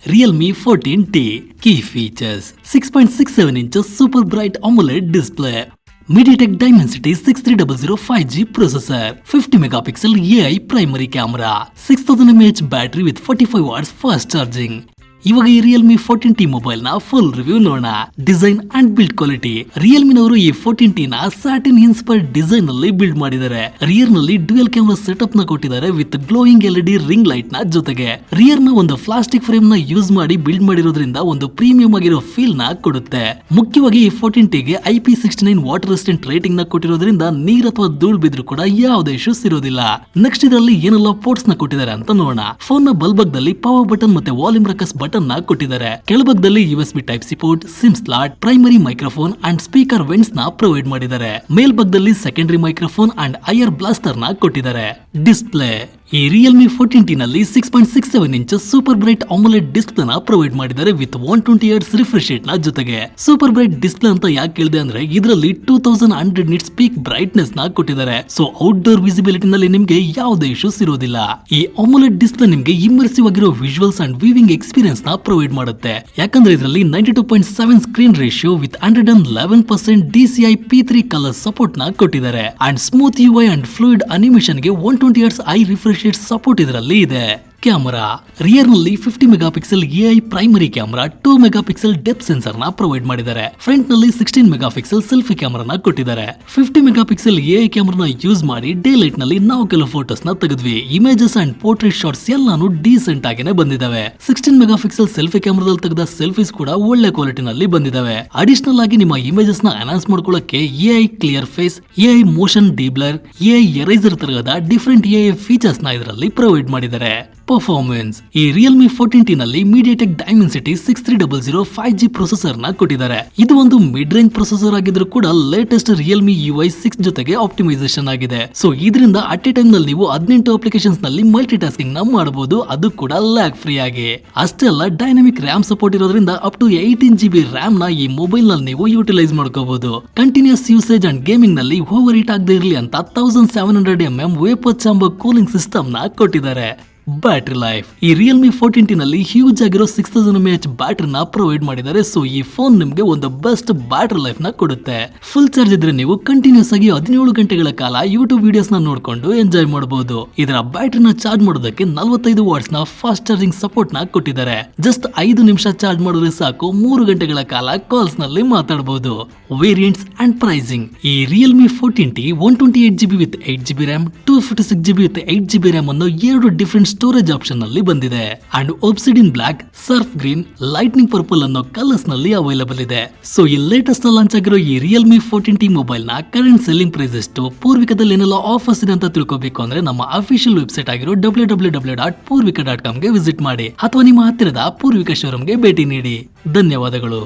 Realme 14T. Key features: 6.67 inches super bright AMOLED display, MediaTek Dimensity 6300 5G processor, 50 megapixel AI primary camera, 6000 mAh battery with 45 watts fast charging. ಇವಾಗ ಈ Realme 14T mobile ನ full review ನೋಡೋಣ. Design and build quality. Realme ನವರು ಈ 14T ನ satin inspired design ನಲ್ಲಿ build ಮಾಡಿದ್ದಾರೆ. Rear ನಲ್ಲಿ ಡ್ಯುಯಲ್ ಕ್ಯಾಮೆರಾ ಸೆಟಪ್ ನ ಕೊಟ್ಟಿದ್ದಾರೆ with glowing LED ring light ನ ಜೊತೆಗೆ. ರಿಯರ್ ನ ಒಂದು ಪ್ಲಾಸ್ಟಿಕ್ ಫ್ರೇಮ್ ನ ಯೂಸ್ ಮಾಡಿ ಬಿಲ್ಡ್ ಮಾಡಿರೋದ್ರಿಂದ ಒಂದು ಪ್ರೀಮಿಯಂ ಆಗಿರೋ ಫೀಲ್ ನ ಕೊಡುತ್ತೆ. ಮುಖ್ಯವಾಗಿ ಈ 14T ಗೆ IP69 ವಾಟರ್ ರೆಸಿಸ್ಟೆಂಟ್ ರೇಟಿಂಗ್ ನ ಕೊಟ್ಟಿರೋದ್ರಿಂದ ನೀರ್ ಅಥವಾ ಧೂಳ್ ಬಿದ್ರು ಕೂಡ ಯಾವುದೇ ಇಶ್ಯೂಸ್ ಇರೋದಿಲ್ಲ. ನೆಕ್ಸ್ಟ್ ಇದರಲ್ಲಿ ಏನೆಲ್ಲ ಪೋರ್ಟ್ಸ್ ನ ಕೊಟ್ಟಿದ್ದಾರೆ ಅಂತ ನೋಡೋಣ. ಫೋನ್ ನ ಬಲ್ಬಾಗದಲ್ಲಿ ಪವರ್ ಬಟನ್ ಮತ್ತೆ ವಾಲ್ಯೂಮ್ ರಕಸ್ ಬಟನ್ ನ ಕೊಟ್ಟಿದ್ದಾರೆ. ಕೆಳಭಾಗದಲ್ಲಿ USB type C port, SIM slot, primary microphone and speaker vents ನ ಪ್ರೊವೈಡ್ ಮಾಡಿದ್ದಾರೆ. ಮೇಲ್ಭಾಗದಲ್ಲಿ secondary microphone and IR blaster ನ ಕೊಟ್ಟಿದ್ದಾರೆ. ಡಿಸ್ಪ್ಲೇ. ಈ ರಿಯಲ್ಮಿ 14T ನಲ್ಲಿ 6.67 inches super bright AMOLED display ನ ಪ್ರೊವೈಡ್ ಮಾಡಿದ್ದಾರೆ ವಿತ್ 120 Hz ರಿಫ್ರೆಶ್ ರೇಟ್ ನ ಜೊತೆಗೆ. ಸೂಪರ್ ಬ್ರೈಟ್ ಡಿಸ್ಪ್ಲೇ ಅಂತ ಯಾಕೆ ಹೇಳಿದೆ ಅಂದ್ರೆ ಇದರಲ್ಲಿ 2100 ನಿಟ್ಸ್ ಪೀಕ್ ಬ್ರೈಟ್ನೆಸ್ ನ ಕೊಟ್ಟಿದ್ದಾರೆ. ಸೊ ಔಟ್ಡೋರ್ ವಿಸಿಬಿಲಿಟಿ ನಲ್ಲಿ ನಿಮ್ಗೆ ಯಾವುದೇ ಇಶ್ಯೂಸ್ ಇರೋದಿಲ್ಲ. ಈ AMOLED ಡಿಸ್ಪ್ಲೇ ನಿಮ್ಗೆ ಇಮ್ಮರ್ಸಿವ್ ಆಗಿರೋ ವಿಜುವಲ್ಸ್ ಅಂಡ್ ವಿವಿಂಗ್ ಎಕ್ಸ್ಪೀರಿಯನ್ಸ್ ನ ಪ್ರೊವೈಡ್ ಮಾಡುತ್ತೆ. ಯಾಕಂದ್ರೆ ಇದರಲ್ಲಿ 92.7 screen ratio with 111% DCI P3 colour support ನ ಕೊಟ್ಟಿದ್ದಾರೆ. And smooth UI and fluid animation ಗೆ 120 Hz ಐ ರಿಫ್ರೆಶ್ ಸಪೋರ್ಟ್ ಇದರಲ್ಲಿ ಇದೆ. ಕ್ಯಾಮರಾ. ರಿಯರ್ ನಲ್ಲಿ 50 megapixel AI primary camera, 2 megapixel depth sensor ನ ಪ್ರೊವೈಡ್ ಮಾಡಿದ್ದಾರೆ. ಫ್ರಂಟ್ ನಲ್ಲಿ 16 ಮೆಗಾಪಿಕ್ಸೆಲ್ ಸೆಲ್ಫಿ ಕ್ಯಾಮರಾ ನ ಕೊಟ್ಟಿದ್ದಾರೆ. 50 ಮೆಗಾಪಿಕ್ಸೆಲ್ AI ಕ್ಯಾಮರಾ ಯೂಸ್ ಮಾಡಿ ಡೇ ಲೈಟ್ ನಲ್ಲಿ ನಾವು ಕೆಲವು ಫೋಟೋಸ್ ನ ತೆಗೆದ್ವಿ. ಇಮೇಜಸ್ ಅಂಡ್ ಪೋರ್ಟ್ರೇಟ್ ಶಾಟ್ಸ್ ಎಲ್ಲಾನು ಡೀಸೆಂಟ್ ಆಗಿನೇ ಬಂದಿದ್ದಾವೆ. 16 ಮೆಗಾಪಿಕ್ಸೆಲ್ ಸೆಲ್ಫಿ ಕ್ಯಾಮರಾದಲ್ಲಿ ತೆಗೆದ ಸೆಲ್ಫೀಸ್ ಕೂಡ ಒಳ್ಳೆ ಕ್ವಾಲಿಟಿ ನಲ್ಲಿ ಬಂದಿದ್ದಾವೆ. ಅಡಿಷನಲ್ ಆಗಿ ನಿಮ್ಮ ಇಮೇಜಸ್ ನ ಎನ್ಹಾನ್ಸ್ ಮಾಡ್ಕೊಳ್ಳಕ್ಕೆ AI clear face, AI motion deblur, AI eraser ತರಹದ ಡಿಫರೆಂಟ್ AI ಫೀಚರ್ಸ್ ನ ಇದರಲ್ಲಿ ಪ್ರೊವೈಡ್ ಮಾಡಿದ್ದಾರೆ. ಪರ್ಫಾರ್ಮೆನ್ಸ್. ಈ ರಿಯಲ್ಮಿ 14T ನಲ್ಲಿ MediaTek Dimensity 6300 5G ಪ್ರೊಸೆಸರ್ ನ ಕೊಟ್ಟಿದ್ದಾರೆ. ಇದು ಒಂದು ಮಿಡ್ ರೇಂಜ್ ಪ್ರೊಸೆಸರ್ ಆಗಿದ್ರು ಕೂಡ ಲೇಟೆಸ್ಟ್ ರಿಯಲ್ಮಿ UI 6 ಜೊತೆಗೆ ಆಪ್ಟಿಮೈಸೇಷನ್ ಆಗಿದೆ. ಸೊ ಇದರಿಂದ ಅಟ್ ಎ ಟೈಮ್ ನಲ್ಲಿ ನೀವು 18 ಅಪ್ಲಿಕೇಶನ್ಸ್ ನಲ್ಲಿ ಮಲ್ಟಿ ಟಾಸ್ಕಿಂಗ್ ನ ಮಾಡಬಹುದು, ಅದು ಕೂಡ ಲ್ಯಾಗ್ ಫ್ರೀ ಆಗಿ. ಅಷ್ಟೇ ಅಲ್ಲ, ಡೈನಾಮಿಕ್ ರ್ಯಾಮ್ ಸಪೋರ್ಟ್ ಇರೋದ್ರಿಂದ ಅಪ್ ಟು 18 GB ರ್ಯಾಮ್ ನ ಈ ಮೊಬೈಲ್ ನಲ್ಲಿ ನೀವು ಯೂಟಿಲೈಸ್ ಮಾಡ್ಕೋಬಹುದು. ಕಂಟಿನ್ಯೂಸ್ ಯೂಸೇಜ್ ಅಂಡ್ ಗೇಮಿಂಗ್ ನಲ್ಲಿ ಓವರ್ ಹೀಟ್ ಆಗದೆ ಇರಲಿ ಅಂತ 1700 mm vapour chamber cooling system ನ ಕೊಟ್ಟಿದ್ದಾರೆ. Battery life. ಈ ರಿಯಲ್ಮಿ 14T ನಲ್ಲಿ ಹ್ಯೂಜ್ ಆಗಿರೋ 6000 mAh ಬ್ಯಾಟರಿ ನ ಪ್ರೊವೈಡ್ ಮಾಡಿದ್ದಾರೆ. ಸೊ ಈ ಫೋನ್ ನಿಮ್ಗೆ ಒಂದು ಬೆಸ್ಟ್ ಬ್ಯಾಟರಿ ಲೈಫ್ ನ ಕೊಡುತ್ತೆ. ಫುಲ್ ಚಾರ್ಜ್ ಇದ್ರೆ ನೀವು ಕಂಟಿನ್ಯೂಸ್ ಆಗಿ 17 ಗಂಟೆಗಳ ಕಾಲ ಯೂಟ್ಯೂಬ್ ವಿಡಿಯೋಸ್ ನ ನೋಡ್ಕೊಂಡು ಎಂಜಾಯ್ ಮಾಡಬಹುದು. ಇದರ ಬ್ಯಾಟರಿನ ಚಾರ್ಜ್ ಮಾಡೋದಕ್ಕೆ 45 ವಾಟ್ಸ್ ನ ಫಾಸ್ಟ್ ಚಾರ್ಜಿಂಗ್ ಸಪೋರ್ಟ್ ನ ಕೊಟ್ಟಿದ್ದಾರೆ. ಜಸ್ಟ್ 5 ನಿಮಿಷ ಚಾರ್ಜ್ ಮಾಡಿದ್ರೆ ಸಾಕು 3 ಗಂಟೆಗಳ ಕಾಲ ಕಾಲ್ಸ್ ನಲ್ಲಿ ಮಾತಾಡಬಹುದು. Variants and pricing. ಈ Realme 14T 128GB with 8GB RAM, 256GB with 8GB RAM ಅನ್ನೋ 2 ಡಿಫರೆಂಟ್ ಸ್ಟೋರೇಜ್ ಆಪ್ಷನ್ ನಲ್ಲಿ ಬಂದಿದೆ. And obsidian black, surf green, lightning purple ಅನ್ನೋ ಕಲರ್ಸ್ ನಲ್ಲಿ ಅವೈಲೇಬಲ್ ಇದೆ. ಸೊ ಈ ಲೇಟೆಸ್ಟ್ ಲಾಂಚ್ ಆಗಿರೋ ಈ ರಿಯಲ್ಮಿ 14T ಮೊಬೈಲ್ ನ ಕರೆಂಟ್ ಸೆಲ್ಲಿಂಗ್ ಪ್ರೈಸ್ ಎಷ್ಟು, ಪೂರ್ವಿಕದಲ್ಲಿ ಏನೆಲ್ಲ ಆಫರ್ಸ್ ಇದೆ ಅಂತ ತಿಳ್ಕೋಬೇಕು ಅಂದ್ರೆ ನಮ್ಮ ಅಫಿಷಿಯಲ್ ವೆಬ್ಸೈಟ್ ಆಗಿರೋ www.purvika.com ಗೆ ವಿಸಿಟ್ ಮಾಡಿ ಅಥವಾ ನಿಮ್ಮ ಹತ್ತಿರದ ಪೂರ್ವಿಕಾ ಶೋರೂಮ್ ಗೆ ಭೇಟಿ ನೀಡಿ. ಧನ್ಯವಾದಗಳು.